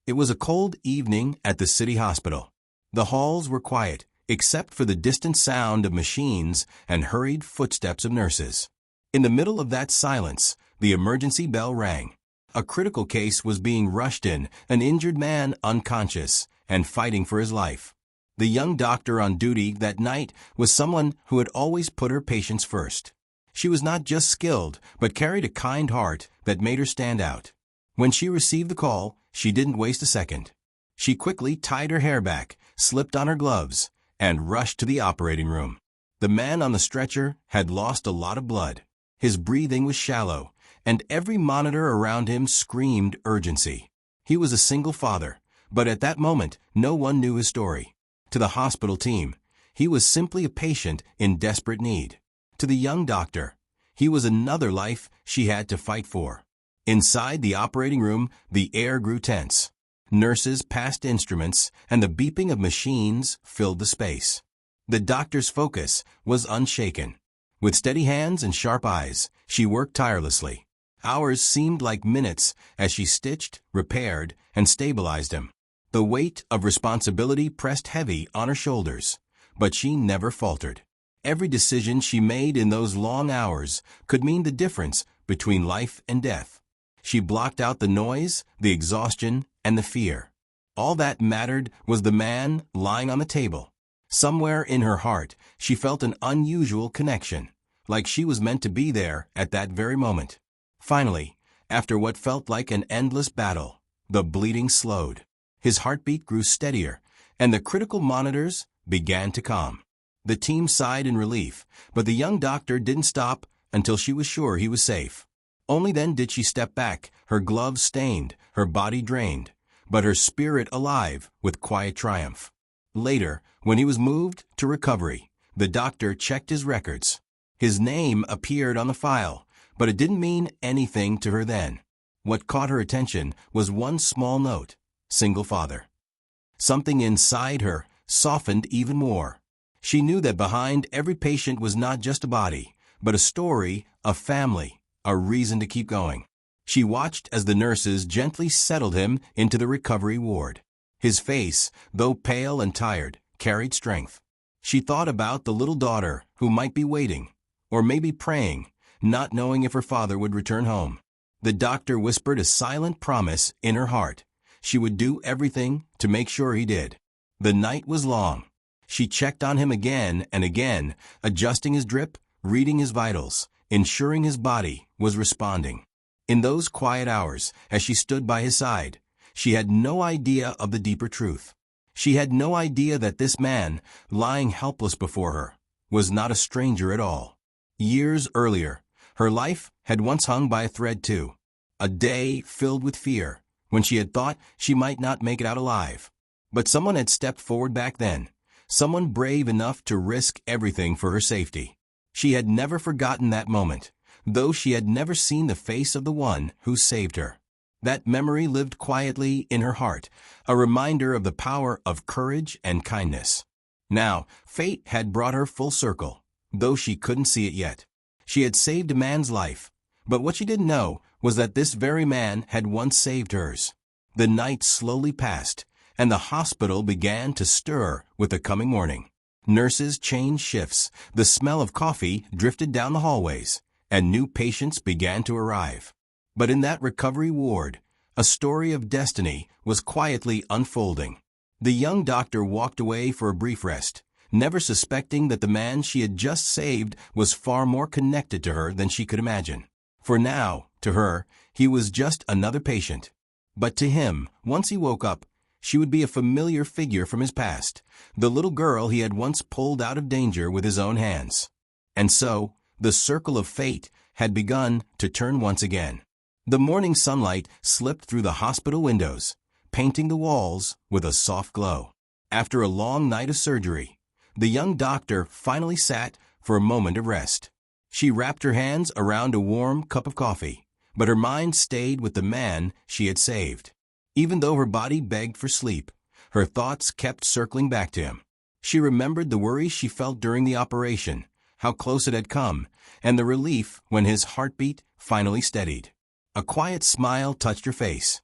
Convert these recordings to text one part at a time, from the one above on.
It was a cold evening at the city hospital. The halls were quiet, except for the distant sound of machines and hurried footsteps of nurses. In the middle of that silence, the emergency bell rang. A critical case was being rushed in, an injured man unconscious and fighting for his life. The young doctor on duty that night was someone who had always put her patients first. She was not just skilled, but carried a kind heart that made her stand out. When she received the call, she didn't waste a second. She quickly tied her hair back, slipped on her gloves, and rushed to the operating room. The man on the stretcher had lost a lot of blood. His breathing was shallow, and every monitor around him screamed urgency. He was a single father, but at that moment, no one knew his story. To the hospital team, he was simply a patient in desperate need. To the young doctor, he was another life she had to fight for. Inside the operating room, the air grew tense. Nurses passed instruments, and the beeping of machines filled the space. The doctor's focus was unshaken. With steady hands and sharp eyes, she worked tirelessly. Hours seemed like minutes as she stitched, repaired, and stabilized him. The weight of responsibility pressed heavy on her shoulders, but she never faltered. Every decision she made in those long hours could mean the difference between life and death. She blocked out the noise, the exhaustion, and the fear. All that mattered was the man lying on the table. Somewhere in her heart, she felt an unusual connection, like she was meant to be there at that very moment. Finally, after what felt like an endless battle, the bleeding slowed. His heartbeat grew steadier, and the critical monitors began to calm. The team sighed in relief, but the young doctor didn't stop until she was sure he was safe. Only then did she step back, her gloves stained, her body drained, but her spirit alive with quiet triumph. Later, when he was moved to recovery, the doctor checked his records. His name appeared on the file, but it didn't mean anything to her then. What caught her attention was one small note: single father. Something inside her softened even more. She knew that behind every patient was not just a body, but a story, a family, a reason to keep going. She watched as the nurses gently settled him into the recovery ward. His face, though pale and tired, carried strength. She thought about the little daughter who might be waiting, or maybe praying, not knowing if her father would return home. The doctor whispered a silent promise in her heart. She would do everything to make sure he did. The night was long. She checked on him again and again, adjusting his drip, reading his vitals, ensuring his body was responding. In those quiet hours, as she stood by his side, she had no idea of the deeper truth. She had no idea that this man, lying helpless before her, was not a stranger at all. Years earlier, her life had once hung by a thread too. A day filled with fear, when she had thought she might not make it out alive. But someone had stepped forward back then, someone brave enough to risk everything for her safety. She had never forgotten that moment, though she had never seen the face of the one who saved her. That memory lived quietly in her heart, a reminder of the power of courage and kindness. Now, fate had brought her full circle, though she couldn't see it yet. She had saved a man's life, but what she didn't know was that this very man had once saved hers. The night slowly passed, and the hospital began to stir with the coming morning. Nurses changed shifts, the smell of coffee drifted down the hallways, and new patients began to arrive. But in that recovery ward, a story of destiny was quietly unfolding. The young doctor walked away for a brief rest, never suspecting that the man she had just saved was far more connected to her than she could imagine. For now, to her, he was just another patient. But to him, once he woke up, she would be a familiar figure from his past, the little girl he had once pulled out of danger with his own hands. And so, the circle of fate had begun to turn once again. The morning sunlight slipped through the hospital windows, painting the walls with a soft glow. After a long night of surgery, the young doctor finally sat for a moment of rest. She wrapped her hands around a warm cup of coffee, but her mind stayed with the man she had saved. Even though her body begged for sleep, her thoughts kept circling back to him. She remembered the worry she felt during the operation, how close it had come, and the relief when his heartbeat finally steadied. A quiet smile touched her face.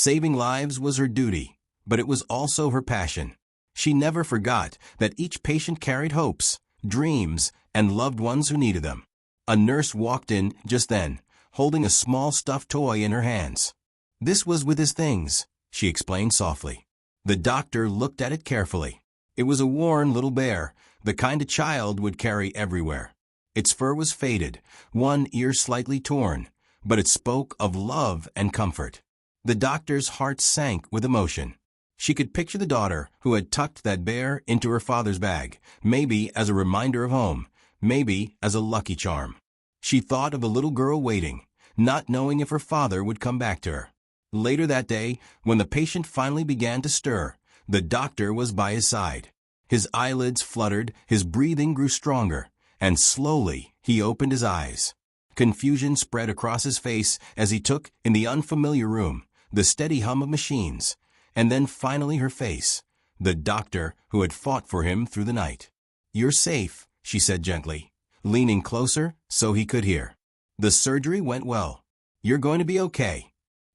Saving lives was her duty, but it was also her passion. She never forgot that each patient carried hopes, dreams, and loved ones who needed them. A nurse walked in just then, holding a small stuffed toy in her hands. "This was with his things," she explained softly. The doctor looked at it carefully. It was a worn little bear, the kind a child would carry everywhere. Its fur was faded, one ear slightly torn, but it spoke of love and comfort. The doctor's heart sank with emotion. She could picture the daughter who had tucked that bear into her father's bag, maybe as a reminder of home, maybe as a lucky charm. She thought of the little girl waiting, not knowing if her father would come back to her. Later that day, when the patient finally began to stir, the doctor was by his side. His eyelids fluttered, his breathing grew stronger, and slowly he opened his eyes. Confusion spread across his face as he took in the unfamiliar room, the steady hum of machines, and then finally her face, the doctor who had fought for him through the night. "You're safe," she said gently, leaning closer so he could hear. "The surgery went well. You're going to be okay."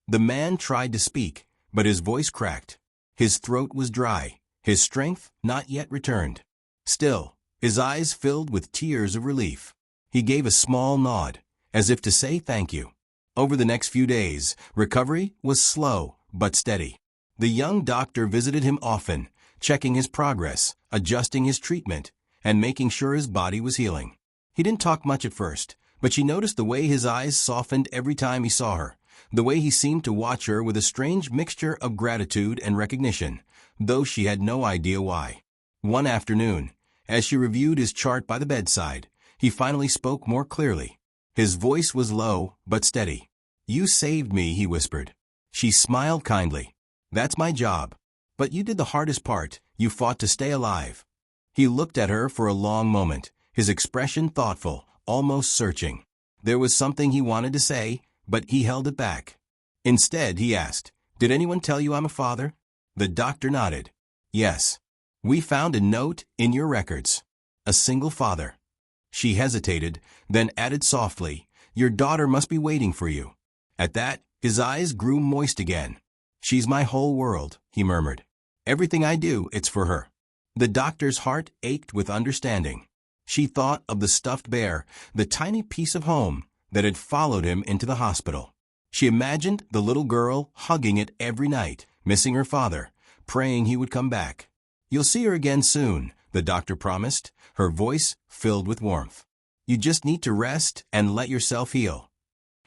The man tried to speak, but his voice cracked. His throat was dry, his strength not yet returned. Still, his eyes filled with tears of relief. He gave a small nod, as if to say thank you. Over the next few days, recovery was slow but steady. The young doctor visited him often, checking his progress, adjusting his treatment, and making sure his body was healing. He didn't talk much at first, but she noticed the way his eyes softened every time he saw her, the way he seemed to watch her with a strange mixture of gratitude and recognition, though she had no idea why. One afternoon, as she reviewed his chart by the bedside, he finally spoke more clearly. His voice was low but steady. "You saved me," he whispered. She smiled kindly. "That's my job. But you did the hardest part. You fought to stay alive." He looked at her for a long moment, his expression thoughtful, almost searching. There was something he wanted to say, but he held it back. Instead, he asked, "Did anyone tell you I'm a father?" The doctor nodded. "Yes. We found a note in your records. A single father." She hesitated, then added softly, "Your daughter must be waiting for you." At that, his eyes grew moist again. "She's my whole world," he murmured. "Everything I do, it's for her." The doctor's heart ached with understanding. She thought of the stuffed bear, the tiny piece of home that had followed him into the hospital. She imagined the little girl hugging it every night, missing her father, praying he would come back. "You'll see her again soon," the doctor promised, her voice filled with warmth. "You just need to rest and let yourself heal."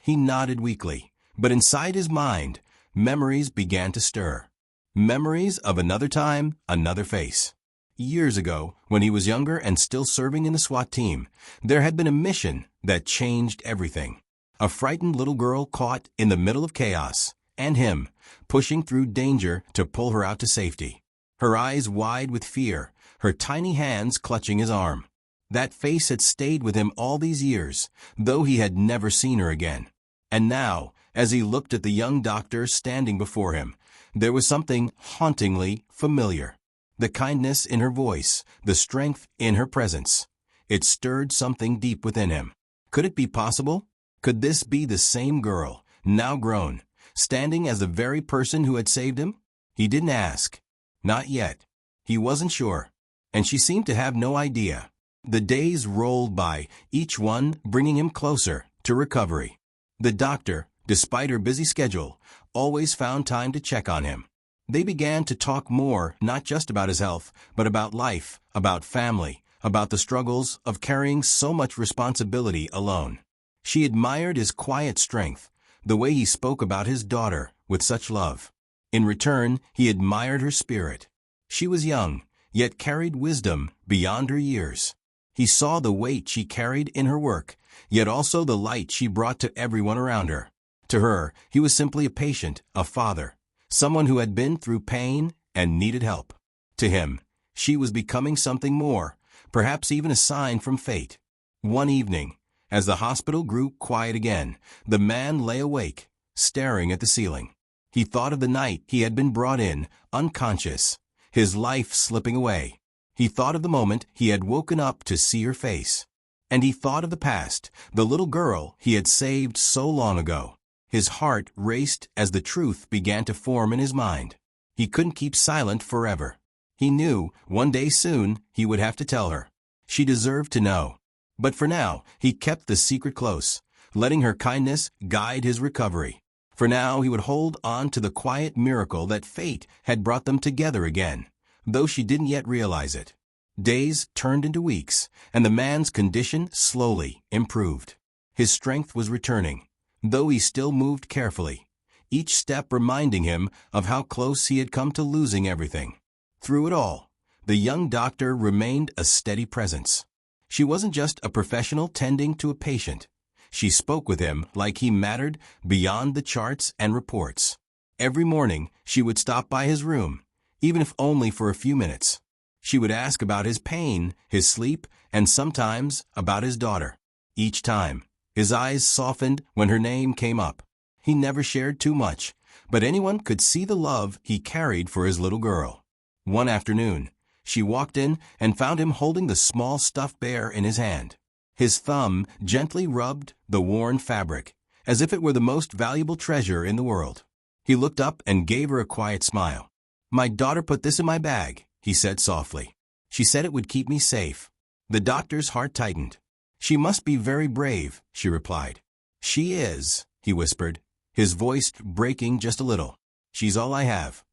He nodded weakly, but inside his mind, memories began to stir. Memories of another time, another face. Years ago, when he was younger and still serving in the SWAT team, there had been a mission that changed everything. A frightened little girl caught in the middle of chaos, and him, pushing through danger to pull her out to safety. Her eyes wide with fear, her tiny hands clutching his arm. That face had stayed with him all these years, though he had never seen her again. And now, as he looked at the young doctor standing before him, there was something hauntingly familiar. The kindness in her voice, the strength in her presence. It stirred something deep within him. Could it be possible? Could this be the same girl, now grown, standing as the very person who had saved him? He didn't ask. Not yet. He wasn't sure. And she seemed to have no idea. The days rolled by, each one bringing him closer to recovery. The doctor, despite her busy schedule, always found time to check on him. They began to talk more, not just about his health, but about life, about family, about the struggles of carrying so much responsibility alone. She admired his quiet strength, the way he spoke about his daughter with such love. In return, he admired her spirit. She was young, yet carried wisdom beyond her years. He saw the weight she carried in her work, yet also the light she brought to everyone around her. To her, he was simply a patient, a father, someone who had been through pain and needed help. To him, she was becoming something more, perhaps even a sign from fate. One evening, as the hospital grew quiet again, the man lay awake, staring at the ceiling. He thought of the night he had been brought in, unconscious, his life slipping away. He thought of the moment he had woken up to see her face. And he thought of the past, the little girl he had saved so long ago. His heart raced as the truth began to form in his mind. He couldn't keep silent forever. He knew one day soon he would have to tell her. She deserved to know. But for now, he kept the secret close, letting her kindness guide his recovery. For now, he would hold on to the quiet miracle that fate had brought them together again, though she didn't yet realize it. Days turned into weeks, and the man's condition slowly improved. His strength was returning, though he still moved carefully, each step reminding him of how close he had come to losing everything. Through it all, the young doctor remained a steady presence. She wasn't just a professional tending to a patient. She spoke with him like he mattered beyond the charts and reports. Every morning, she would stop by his room, even if only for a few minutes. She would ask about his pain, his sleep, and sometimes about his daughter. Each time, his eyes softened when her name came up. He never shared too much, but anyone could see the love he carried for his little girl. One afternoon, she walked in and found him holding the small stuffed bear in his hand. His thumb gently rubbed the worn fabric, as if it were the most valuable treasure in the world. He looked up and gave her a quiet smile. "My daughter put this in my bag," he said softly. "She said it would keep me safe." The doctor's heart tightened. "She must be very brave," she replied. "She is," he whispered, his voice breaking just a little. "She's all I have."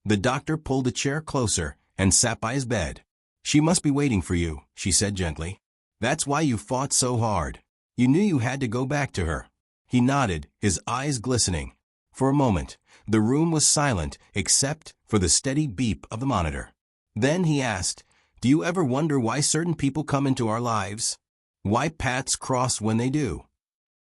The doctor pulled a chair closer and sat by his bed. "She must be waiting for you," she said gently. "That's why you fought so hard. You knew you had to go back to her." He nodded, his eyes glistening. For a moment, the room was silent except for the steady beep of the monitor. Then he asked, "Do you ever wonder why certain people come into our lives? Why paths cross when they do?"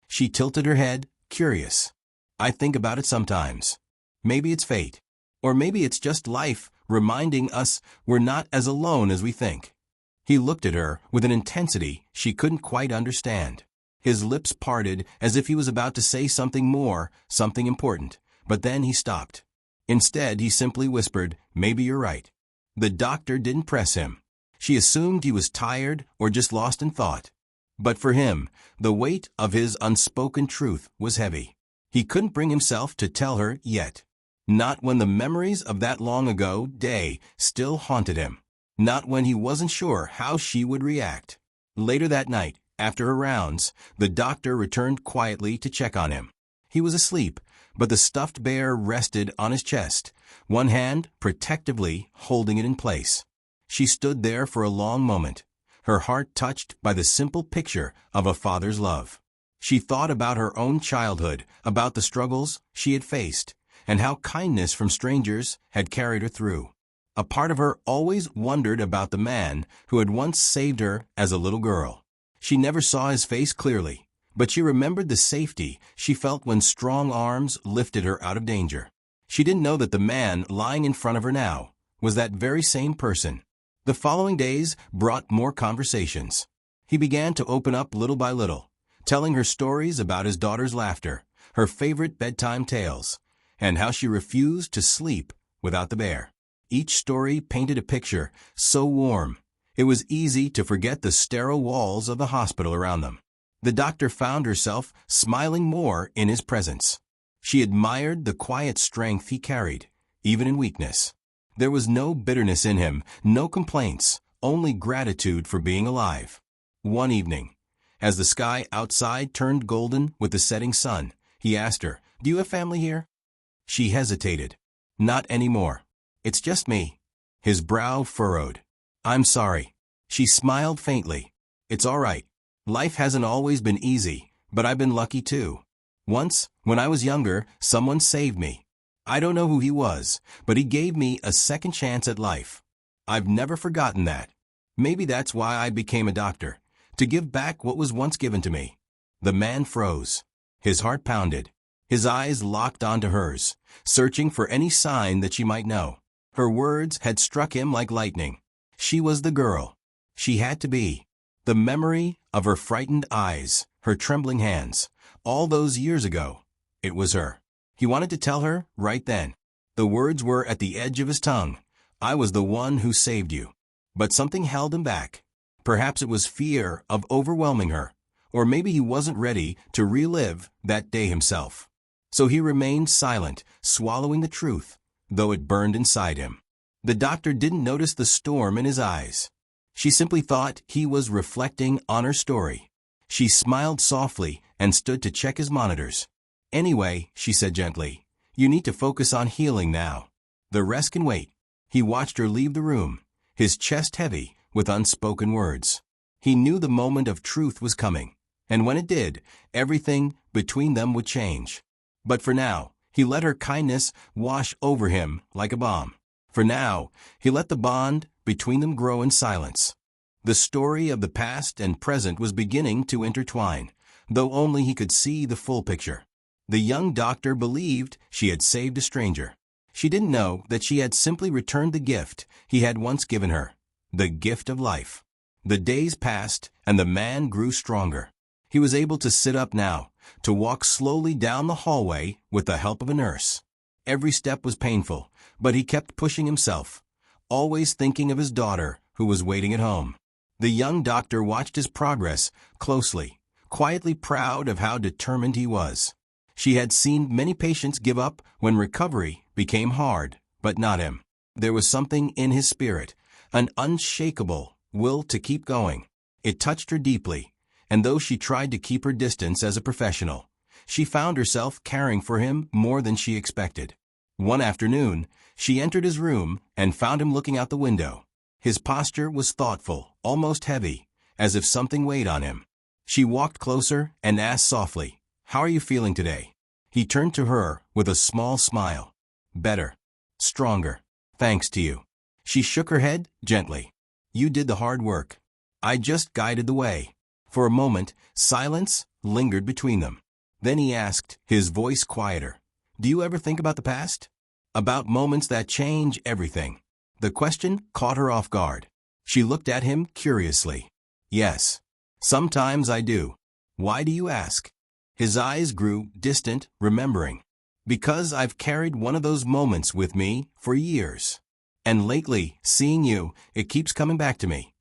She tilted her head, curious. "I think about it sometimes. Maybe it's fate. Or maybe it's just life reminding us we're not as alone as we think." He looked at her with an intensity she couldn't quite understand. His lips parted as if he was about to say something more, something important, but then he stopped. Instead, he simply whispered, "Maybe you're right." The doctor didn't press him. She assumed he was tired or just lost in thought. But for him, the weight of his unspoken truth was heavy. He couldn't bring himself to tell her yet. Not when the memories of that long-ago day still haunted him. Not when he wasn't sure how she would react. Later that night, after her rounds, the doctor returned quietly to check on him. He was asleep, but the stuffed bear rested on his chest, one hand protectively holding it in place. She stood there for a long moment, her heart touched by the simple picture of a father's love. She thought about her own childhood, about the struggles she had faced, and how kindness from strangers had carried her through. A part of her always wondered about the man who had once saved her as a little girl. She never saw his face clearly, but she remembered the safety she felt when strong arms lifted her out of danger. She didn't know that the man lying in front of her now was that very same person. The following days brought more conversations. He began to open up little by little, telling her stories about his daughter's laughter, her favorite bedtime tales, and how she refused to sleep without the bear. Each story painted a picture so warm, it was easy to forget the sterile walls of the hospital around them. The doctor found herself smiling more in his presence. She admired the quiet strength he carried, even in weakness. There was no bitterness in him, no complaints, only gratitude for being alive. One evening, as the sky outside turned golden with the setting sun, he asked her, "Do you have family here?" She hesitated. "Not anymore. It's just me." His brow furrowed. "I'm sorry." She smiled faintly. "It's all right. Life hasn't always been easy, but I've been lucky too. Once, when I was younger, someone saved me. I don't know who he was, but he gave me a second chance at life. I've never forgotten that. Maybe that's why I became a doctor, to give back what was once given to me." The man froze. His heart pounded. His eyes locked onto hers, searching for any sign that she might know. Her words had struck him like lightning. She was the girl. She had to be. The memory of her frightened eyes, her trembling hands, all those years ago, it was her. He wanted to tell her right then. The words were at the edge of his tongue. "I was the one who saved you." But something held him back. Perhaps it was fear of overwhelming her, or maybe he wasn't ready to relive that day himself. So he remained silent, swallowing the truth, though it burned inside him. The doctor didn't notice the storm in his eyes. She simply thought he was reflecting on her story. She smiled softly and stood to check his monitors. "Anyway," she said gently, "you need to focus on healing now. The rest can wait." He watched her leave the room, his chest heavy with unspoken words. He knew the moment of truth was coming, and when it did, everything between them would change. But for now, he let her kindness wash over him like a balm. For now, he let the bond between them grow in silence. The story of the past and present was beginning to intertwine, though only he could see the full picture. The young doctor believed she had saved a stranger. She didn't know that she had simply returned the gift he had once given her, the gift of life. The days passed, and the man grew stronger. He was able to sit up now, to walk slowly down the hallway with the help of a nurse. Every step was painful, but he kept pushing himself, always thinking of his daughter, who was waiting at home. The young doctor watched his progress closely, quietly proud of how determined he was. She had seen many patients give up when recovery became hard, but not him. There was something in his spirit, an unshakable will to keep going. It touched her deeply, and though she tried to keep her distance as a professional, she found herself caring for him more than she expected. One afternoon, she entered his room and found him looking out the window. His posture was thoughtful, almost heavy, as if something weighed on him. She walked closer and asked softly, "How are you feeling today?" He turned to her with a small smile. "Better. Stronger. Thanks to you." She shook her head gently. "You did the hard work. I just guided the way." For a moment, silence lingered between them. Then he asked, his voice quieter, "Do you ever think about the past? About moments that change everything?" The question caught her off guard. She looked at him curiously. "Yes. Sometimes I do." "Why do you ask?" His eyes grew distant, remembering. "Because I've carried one of those moments with me for years. And lately, seeing you, it keeps coming back to me."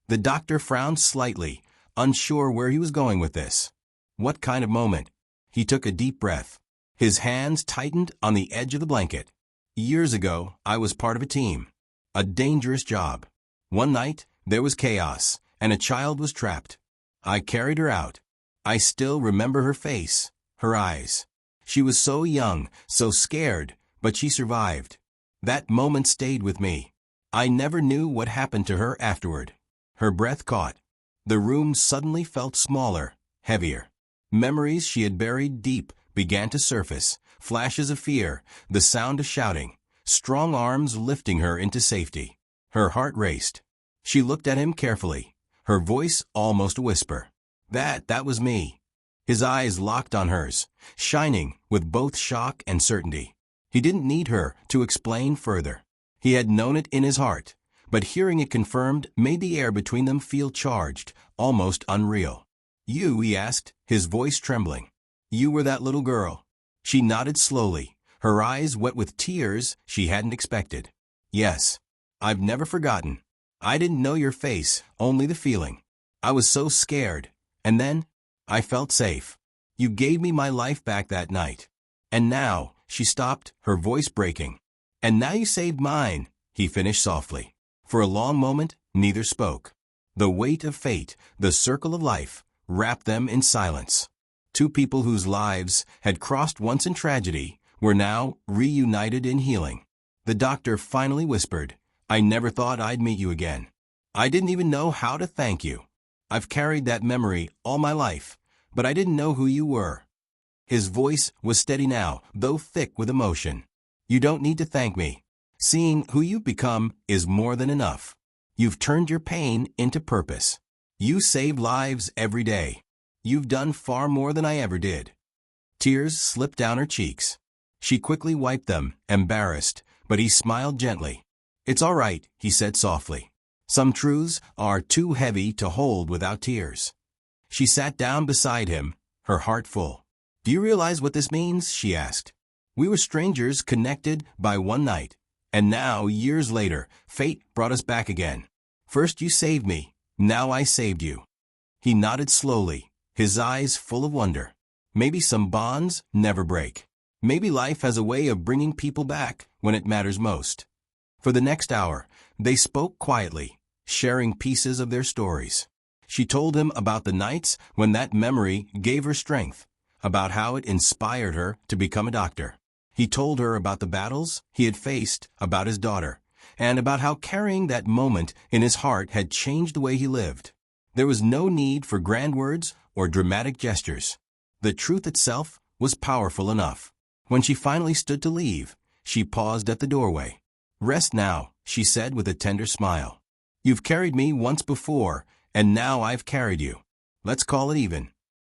The doctor frowned slightly, unsure where he was going with this. "What kind of moment?" He took a deep breath. His hands tightened on the edge of the blanket. "Years ago, I was part of a team. A dangerous job. One night, there was chaos, and a child was trapped. I carried her out. I still remember her face, her eyes. She was so young, so scared, but she survived. That moment stayed with me. I never knew what happened to her afterward." Her breath caught. The room suddenly felt smaller, heavier. Memories she had buried deep began to surface, flashes of fear, the sound of shouting, strong arms lifting her into safety. Her heart raced. She looked at him carefully, her voice almost a whisper. That was me." His eyes locked on hers, shining with both shock and certainty. He didn't need her to explain further. He had known it in his heart, but hearing it confirmed made the air between them feel charged, almost unreal. "You?" he asked, his voice trembling. "You were that little girl?" She nodded slowly, her eyes wet with tears she hadn't expected. "Yes. I've never forgotten. I didn't know your face, only the feeling. I was so scared. And then, I felt safe. You gave me my life back that night. And now," she stopped, her voice breaking. "And now you saved mine," he finished softly. For a long moment, neither spoke. The weight of fate, the circle of life, wrapped them in silence. Two people whose lives had crossed once in tragedy were now reunited in healing. The doctor finally whispered, "I never thought I'd meet you again. I didn't even know how to thank you. I've carried that memory all my life, but I didn't know who you were." His voice was steady now, though thick with emotion. "You don't need to thank me. Seeing who you've become is more than enough. You've turned your pain into purpose. You save lives every day. You've done far more than I ever did." Tears slipped down her cheeks. She quickly wiped them, embarrassed, but he smiled gently. "It's all right," he said softly. "Some truths are too heavy to hold without tears." She sat down beside him, her heart full. "Do you realize what this means?" she asked. "We were strangers connected by one night, and now, years later, fate brought us back again. First you saved me, now I saved you." He nodded slowly, his eyes full of wonder. "Maybe some bonds never break. Maybe life has a way of bringing people back when it matters most. For the next hour, they spoke quietly, sharing pieces of their stories. She told him about the nights when that memory gave her strength, about how it inspired her to become a doctor. He told her about the battles he had faced, about his daughter, and about how carrying that moment in his heart had changed the way he lived. There was no need for grand words or dramatic gestures. The truth itself was powerful enough. When she finally stood to leave, she paused at the doorway. "Rest now," she said with a tender smile. "You've carried me once before, and now I've carried you. Let's call it even."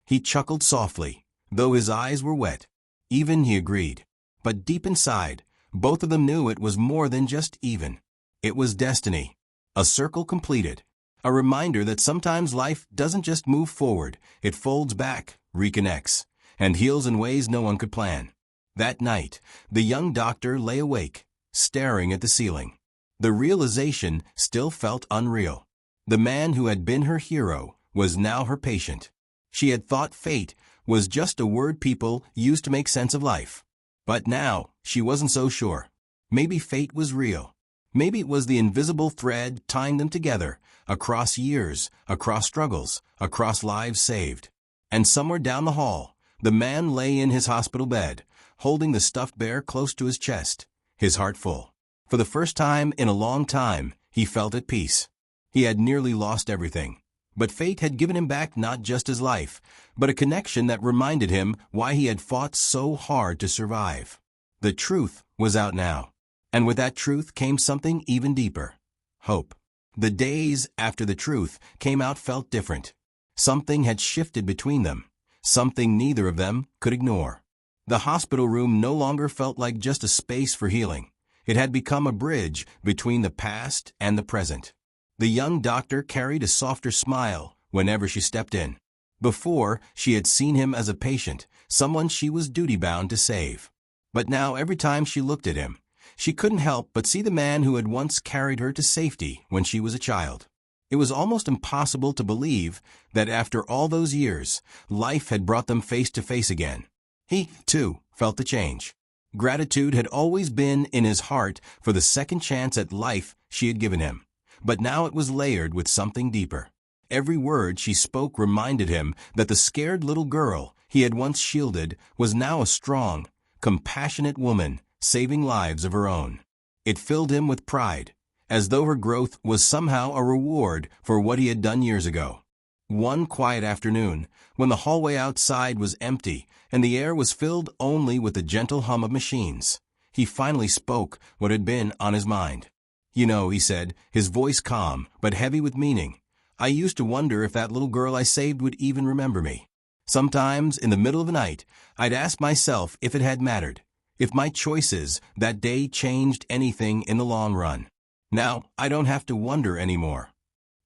He chuckled softly, though his eyes were wet. "Even," he agreed. But deep inside, both of them knew it was more than just even. It was destiny. A circle completed. A reminder that sometimes life doesn't just move forward, it folds back, reconnects, and heals in ways no one could plan. That night, the young doctor lay awake, staring at the ceiling. The realization still felt unreal. The man who had been her hero was now her patient. She had thought fate was just a word people used to make sense of life. But now, she wasn't so sure. Maybe fate was real. Maybe it was the invisible thread tying them together, across years, across struggles, across lives saved. And somewhere down the hall, the man lay in his hospital bed, holding the stuffed bear close to his chest, his heart full. For the first time in a long time, he felt at peace. He had nearly lost everything. But fate had given him back not just his life, but a connection that reminded him why he had fought so hard to survive. The truth was out now. And with that truth came something even deeper. Hope. The days after the truth came out felt different. Something had shifted between them. Something neither of them could ignore. The hospital room no longer felt like just a space for healing. It had become a bridge between the past and the present. The young doctor carried a softer smile whenever she stepped in. Before, she had seen him as a patient, someone she was duty-bound to save. But now every time she looked at him, she couldn't help but see the man who had once carried her to safety when she was a child. It was almost impossible to believe that after all those years, life had brought them face to face again. He, too, felt the change. Gratitude had always been in his heart for the second chance at life she had given him. But now it was layered with something deeper. Every word she spoke reminded him that the scared little girl he had once shielded was now a strong, compassionate woman, saving lives of her own. It filled him with pride, as though her growth was somehow a reward for what he had done years ago. One quiet afternoon, when the hallway outside was empty and the air was filled only with the gentle hum of machines, he finally spoke what had been on his mind. "You know," he said, his voice calm but heavy with meaning, "I used to wonder if that little girl I saved would even remember me. Sometimes, in the middle of the night, I'd ask myself if it had mattered, if my choices that day changed anything in the long run. Now, I don't have to wonder anymore."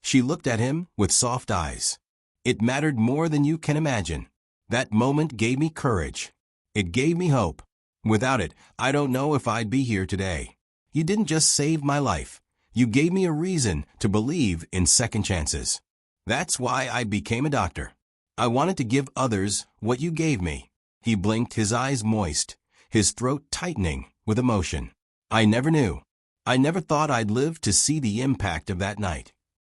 She looked at him with soft eyes. "It mattered more than you can imagine. That moment gave me courage. It gave me hope. Without it, I don't know if I'd be here today. You didn't just save my life. You gave me a reason to believe in second chances. That's why I became a doctor. I wanted to give others what you gave me." He blinked, his eyes moist, his throat tightening with emotion. "I never knew. I never thought I'd live to see the impact of that night."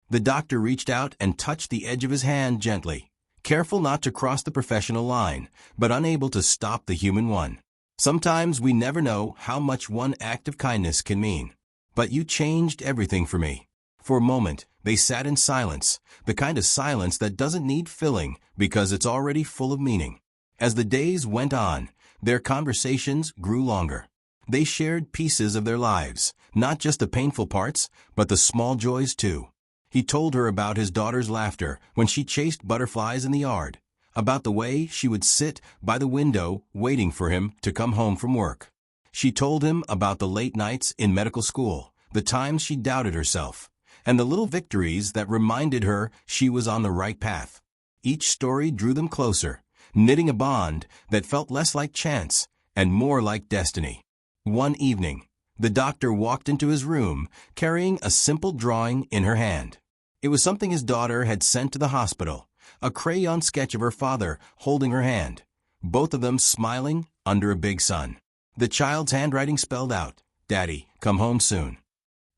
The doctor reached out and touched the edge of his hand gently, careful not to cross the professional line, but unable to stop the human one. "Sometimes we never know how much one act of kindness can mean. But you changed everything for me." For a moment, they sat in silence, the kind of silence that doesn't need filling because it's already full of meaning. As the days went on, their conversations grew longer. They shared pieces of their lives, not just the painful parts, but the small joys too. He told her about his daughter's laughter when she chased butterflies in the yard, about the way she would sit by the window waiting for him to come home from work. She told him about the late nights in medical school, the times she doubted herself, and the little victories that reminded her she was on the right path. Each story drew them closer, knitting a bond that felt less like chance and more like destiny. One evening, the doctor walked into his room carrying a simple drawing in her hand. It was something his daughter had sent to the hospital, a crayon sketch of her father holding her hand, both of them smiling under a big sun. The child's handwriting spelled out, "Daddy, come home soon."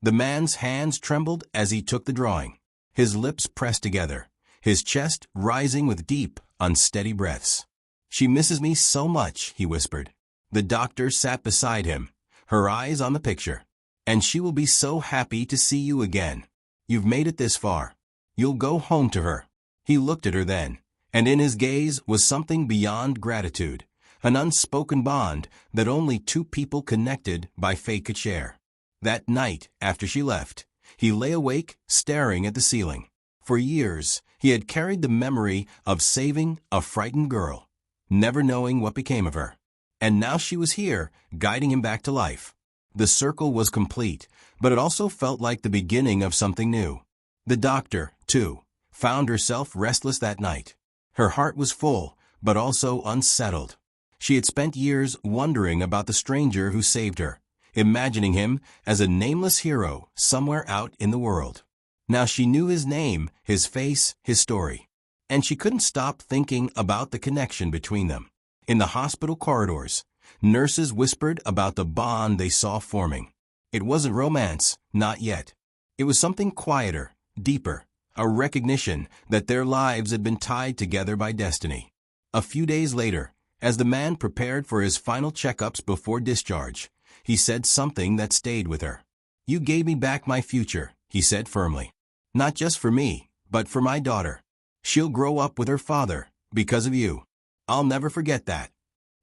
The man's hands trembled as he took the drawing. His lips pressed together, his chest rising with deep, unsteady breaths. "She misses me so much," he whispered. The doctor sat beside him, her eyes on the picture. "And she will be so happy to see you again. You've made it this far. You'll go home to her." He looked at her then, and in his gaze was something beyond gratitude, an unspoken bond that only two people connected by fate could share. That night, after she left, he lay awake, staring at the ceiling. For years, he had carried the memory of saving a frightened girl, never knowing what became of her. And now she was here, guiding him back to life. The circle was complete, but it also felt like the beginning of something new. The doctor, too, found herself restless that night. Her heart was full, but also unsettled. She had spent years wondering about the stranger who saved her, imagining him as a nameless hero somewhere out in the world. Now she knew his name, his face, his story. And she couldn't stop thinking about the connection between them. In the hospital corridors, nurses whispered about the bond they saw forming. It wasn't romance, not yet. It was something quieter, deeper, a recognition that their lives had been tied together by destiny. A few days later, as the man prepared for his final checkups before discharge, he said something that stayed with her. "You gave me back my future," he said firmly. "Not just for me, but for my daughter. She'll grow up with her father, because of you. I'll never forget that."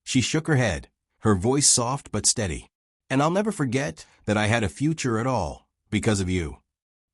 She shook her head, her voice soft but steady. "And I'll never forget that I had a future at all, because of you."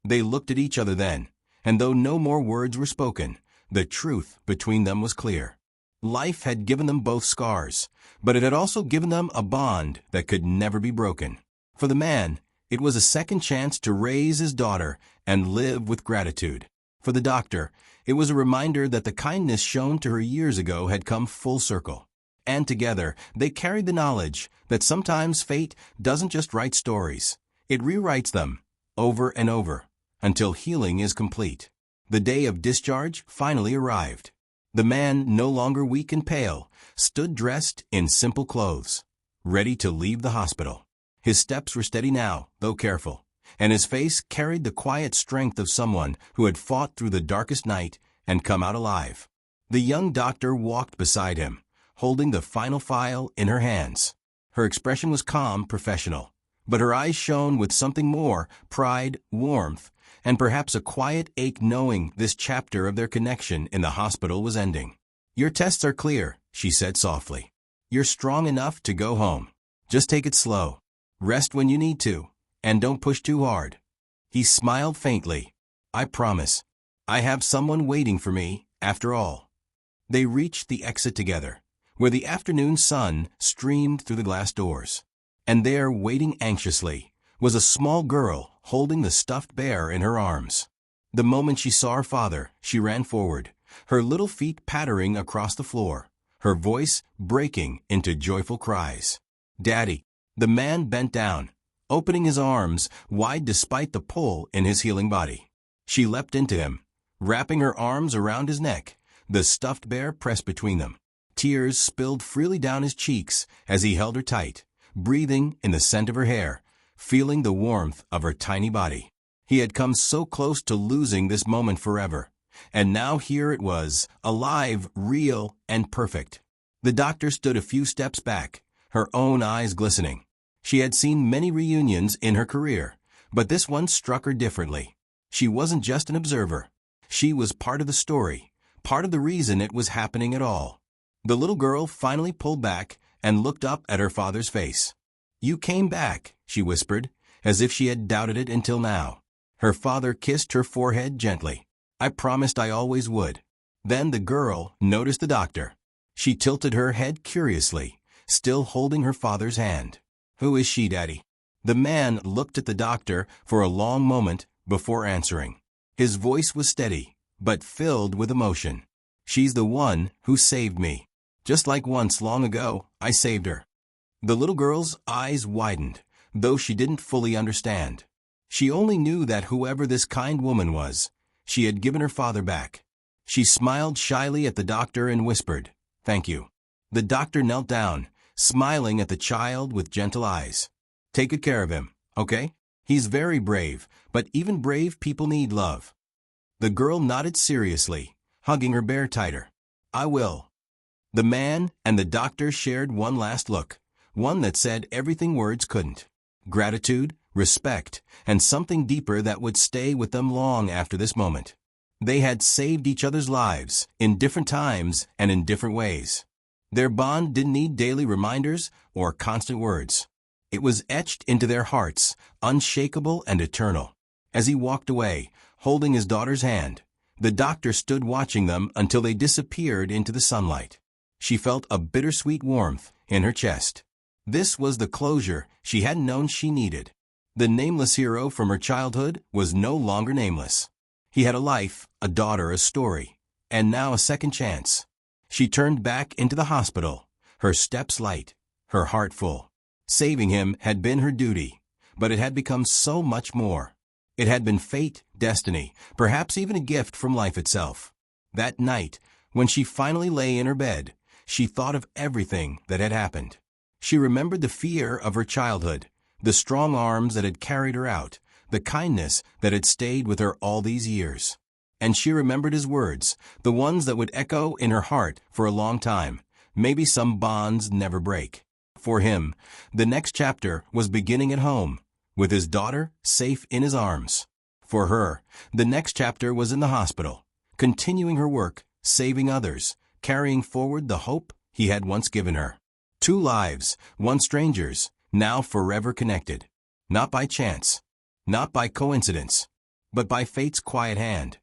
They looked at each other then, and though no more words were spoken, the truth between them was clear. Life had given them both scars, but it had also given them a bond that could never be broken. For the man, it was a second chance to raise his daughter and live with gratitude. For the doctor, it was a reminder that the kindness shown to her years ago had come full circle. And together, they carried the knowledge that sometimes fate doesn't just write stories. It rewrites them, over and over, until healing is complete. The day of discharge finally arrived. The man, no longer weak and pale, stood dressed in simple clothes, ready to leave the hospital. His steps were steady now, though careful, and his face carried the quiet strength of someone who had fought through the darkest night and come out alive. The young doctor walked beside him, holding the final file in her hands. Her expression was calm, professional, but her eyes shone with something more, pride, warmth, and perhaps a quiet ache knowing this chapter of their connection in the hospital was ending. "Your tests are clear," she said softly. "You're strong enough to go home. Just take it slow. Rest when you need to, and don't push too hard." He smiled faintly. "I promise. I have someone waiting for me, after all." They reached the exit together, where the afternoon sun streamed through the glass doors. And there, waiting anxiously, was a small girl holding the stuffed bear in her arms. The moment she saw her father, she ran forward, her little feet pattering across the floor, her voice breaking into joyful cries. "Daddy!" The man bent down, opening his arms wide despite the pull in his healing body. She leapt into him, wrapping her arms around his neck, the stuffed bear pressed between them. Tears spilled freely down his cheeks as he held her tight, breathing in the scent of her hair, feeling the warmth of her tiny body. He had come so close to losing this moment forever, and now here it was, alive, real, and perfect. The doctor stood a few steps back, her own eyes glistening. She had seen many reunions in her career, but this one struck her differently. She wasn't just an observer. She was part of the story, part of the reason it was happening at all. The little girl finally pulled back and looked up at her father's face. "You came back," she whispered, as if she had doubted it until now. Her father kissed her forehead gently. "I promised I always would." Then the girl noticed the doctor. She tilted her head curiously, still holding her father's hand. "Who is she, Daddy?" The man looked at the doctor for a long moment before answering. His voice was steady, but filled with emotion. "She's the one who saved me. Just like once long ago, I saved her." The little girl's eyes widened, though she didn't fully understand. She only knew that whoever this kind woman was, she had given her father back. She smiled shyly at the doctor and whispered, "Thank you." The doctor knelt down, smiling at the child with gentle eyes. "Take good care of him, okay? He's very brave, but even brave people need love." The girl nodded seriously, hugging her bear tighter. "I will." The man and the doctor shared one last look, one that said everything words couldn't. Gratitude, respect, and something deeper that would stay with them long after this moment. They had saved each other's lives, in different times and in different ways. Their bond didn't need daily reminders or constant words. It was etched into their hearts, unshakable and eternal. As he walked away, holding his daughter's hand, the doctor stood watching them until they disappeared into the sunlight. She felt a bittersweet warmth in her chest. This was the closure she hadn't known she needed. The nameless hero from her childhood was no longer nameless. He had a life, a daughter, a story, and now a second chance. She turned back into the hospital, her steps light, her heart full. Saving him had been her duty, but it had become so much more. It had been fate, destiny, perhaps even a gift from life itself. That night, when she finally lay in her bed, she thought of everything that had happened. She remembered the fear of her childhood, the strong arms that had carried her out, the kindness that had stayed with her all these years. And she remembered his words, the ones that would echo in her heart for a long time. Maybe some bonds never break. For him, the next chapter was beginning at home, with his daughter safe in his arms. For her, the next chapter was in the hospital, continuing her work, saving others, carrying forward the hope he had once given her. Two lives, once strangers, now forever connected. Not by chance, not by coincidence, but by fate's quiet hand,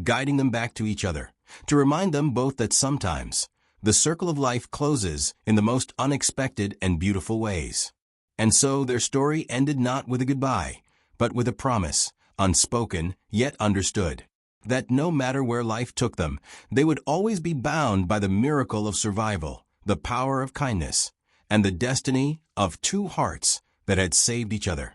guiding them back to each other, to remind them both that sometimes the circle of life closes in the most unexpected and beautiful ways. And so their story ended not with a goodbye, but with a promise, unspoken yet understood, that no matter where life took them, they would always be bound by the miracle of survival, the power of kindness, and the destiny of two hearts that had saved each other.